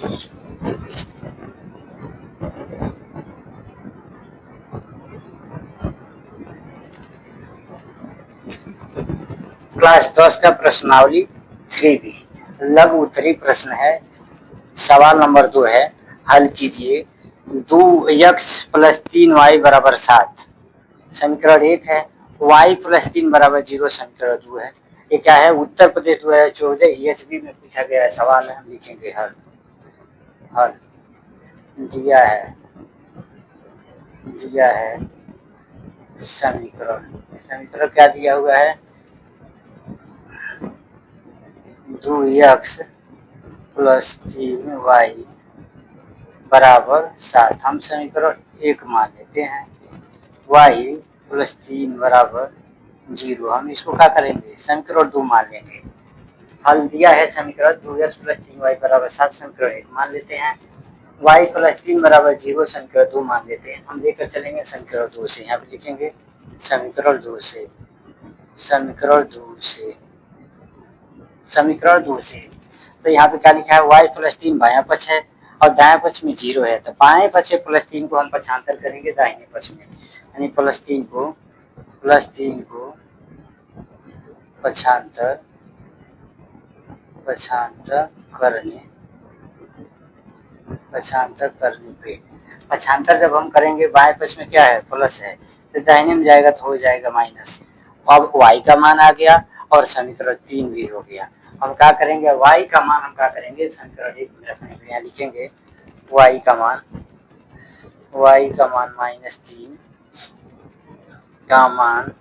Class 10 का प्रश्नावली 3B लघु उत्तरी प्रश्न है। सवाल नंबर 2 है, हल कीजिए 2x + 3y = 7। समीकरण 1 है, y + 3 = 0 समीकरण 2 है। ये क्या है? उत्तर प्रदेश 2014 ESB में पूछा गया सवाल है। हम लिखेंगे हल। हल दिया है समीकरण क्या दिया हुआ है? 2x + 3y = 7। हम समीकरण 1 मान लेते हैं। y + 3 = 0। हम इसको क्या करेंगे? समीकरण 2 मान लेंगे। हल दिया है समीकरण 2x + 3y = 7 समीकरण 1 मान लेते हैं। y + 3 = 0 समीकरण 2 मान लेते हैं। हम लेकर चलेंगे समीकरण 2 से। यहाँ पे लिखेंगे समीकरण 2 से। तो यहाँ पे क्या लिखा है? y + 3 बायां पक्ष है और दाएं पक्ष में 0 है। तो बाएं पक्ष में +3 को हम पक्षांतर करेंगे दाहिने पक्ष में, यानी +3 को पक्षांतर करने पे पक्षांतर जब हम करेंगे, बाएं पक्ष में क्या है? प्लस है, तो दाहिने में जाएगा तो हो जाएगा माइनस। अब y का मान आ गया और समीकरण 3 भी हो गया। हम क्या करेंगे? y का मान हम क्या करेंगे? समीकरण 1 में रखने के लिए लिखेंगे y का मान -3 का मान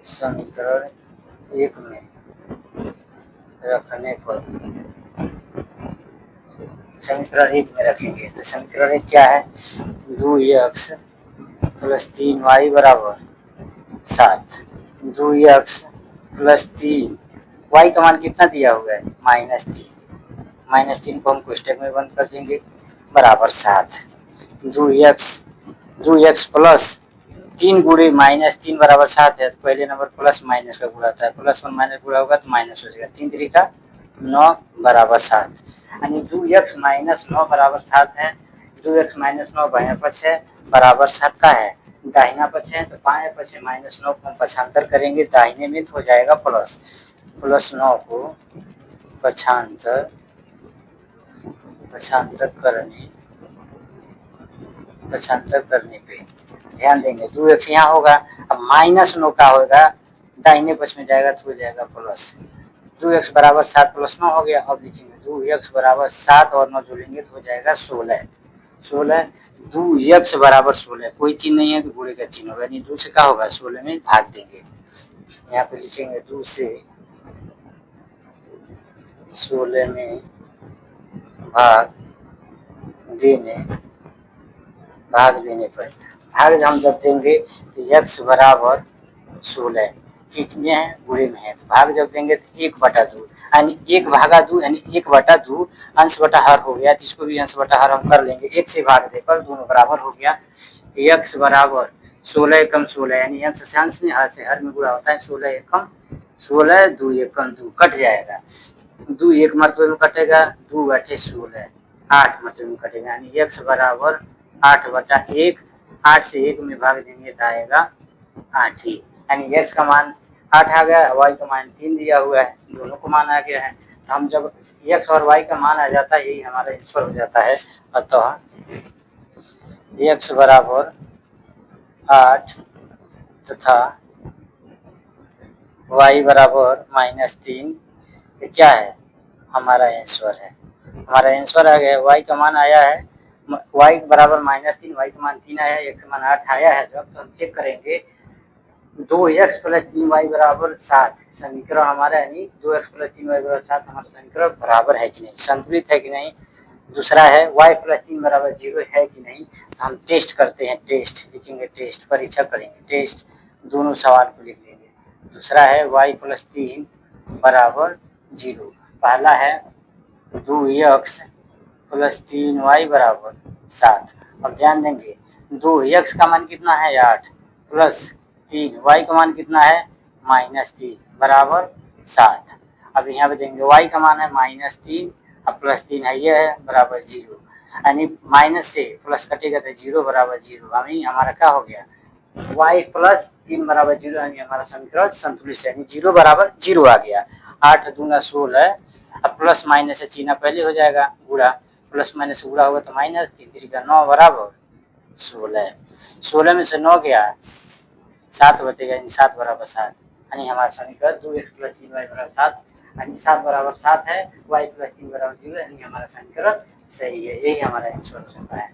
समीकरण 1 में रखने पर समीकरण 1 में रखेंगे। तो समीकरण 1 क्या है? 2x + 3y = 7। 2x + 3 y का मान कितना दिया हुआ है? -3 को हम कोष्टक में बंद कर देंगे बराबर 7। 2x प्लस 3 गुणे -3 = 7 है। तो पहले नंबर प्लस माइनस का गुणा होता है, प्लस और माइनस गुणा होगा तो माइनस हो जाएगा। 3 3 का 9 = 7, यानी 2x - 9 = 7 है। 2x - 9 बायां पक्ष है, बराबर 7 का है दाहिना पक्ष है। तो बाएं पक्ष में -9 को हम पक्षांतर करेंगे दाहिने में तो हो जाएगा +9 को पक्षांतर करने पे ध्यान देंगे 2x यहाँ होगा। अब -9 का होगा, दाहिने पक्ष में जाएगा तो हो जाएगा प्लस। 2x = 7 + 9 हो गया। अब लिखेंगे 2x = 7 और 9 जोड़ेंगे तो हो जाएगा 16। 2x = 16, कोई चिन्ह नहीं है तो गुणे का चिन्ह होगा, यानी 2 से क्या होगा? 16 में भाग देंगे। यहाँ पे लिखेंगे 2 से 16 में भाग देने पर भाग हम जब देंगे तो x = 16 कितने हैं? गुणे में है। तो भाग जब देंगे तो 1/2, यानी 1/2 यानी 1/2 अंश बटा हर हो गया। जिसको भी अंश बटा हर हम कर लेंगे, 1 से भाग देकर दोनों बराबर हो गया। x = 16 × 16, यानी अंश से अंश में हर से हर में गुणा होता है। 16 × 16, 2 × 2 कट जाएगा। 2 एक मरतबे में कटेगा, 2 × 16 8 मरतबे में कटेगा, यानी x = 8/1। 8 से 1 में भाग देंगे तो आएगा 8 ही, यानी x का मान 8 आ गया, y का मान 3 दिया हुआ है, दोनों को मान आ गया है। तो हम जब x और y का मान आ जाता है, यही हमारा आंसर हो जाता है। अतः x = 8 तथा y = -3, ये क्या है? हमारा आंसर है। हमारा आंसर आ गया। y का मान आया है, y = -3, y का मान 3 आया है, x का मान 8 आया है। जब तो हम चेक करेंगे 2x + 3y = 7 समीकरण हमारा, यानी 2x + 3y = 7 हमारा समीकरण बराबर है कि नहीं, संतुलित है कि नहीं। दूसरा है y + 3 = 0 है कि नहीं। तो हम टेस्ट करते हैं, टेस्ट लिखेंगे, टेस्ट परीक्षा करेंगे, टेस्ट दोनों सवाल को लिख लेंगे। दूसरा है y + 3 = 0। पहला है 2x + 3y = 7। अब ध्यान देंगे 2x का मान कितना है? 8 प्लस 3, y का मान कितना है? -3 = 7। अब यहाँ पे देंगे y का मान है -3 अब प्लस 3 है, ये है बराबर 0, यानी माइनस से प्लस कटेगा तो 0 बराबर 0, यानी हमारा क्या हो गया, y प्लस 3 बराबर 0, यानी हमारा समीकरण संतुलित है, यानी 0 बराबर 0 आ गया। 8 दूना 16, अब प्लस माइनस से चिन्ह पहले हो जाएगा गुणा, प्लस माइनस गुणा होगा तो माइनस, 3 3 का 9 बराबर 16, 16 में से 9 गया 7 बचेगा, यानी 7 बराबर 7, यानी हमारा समीकरण 2x प्लस 3y बराबर 7, यानी 7 बराबर 7 है, y प्लस 3 बराबर 0, यानी हमारा समीकरण सही है। यही हमारा आंसर होता है।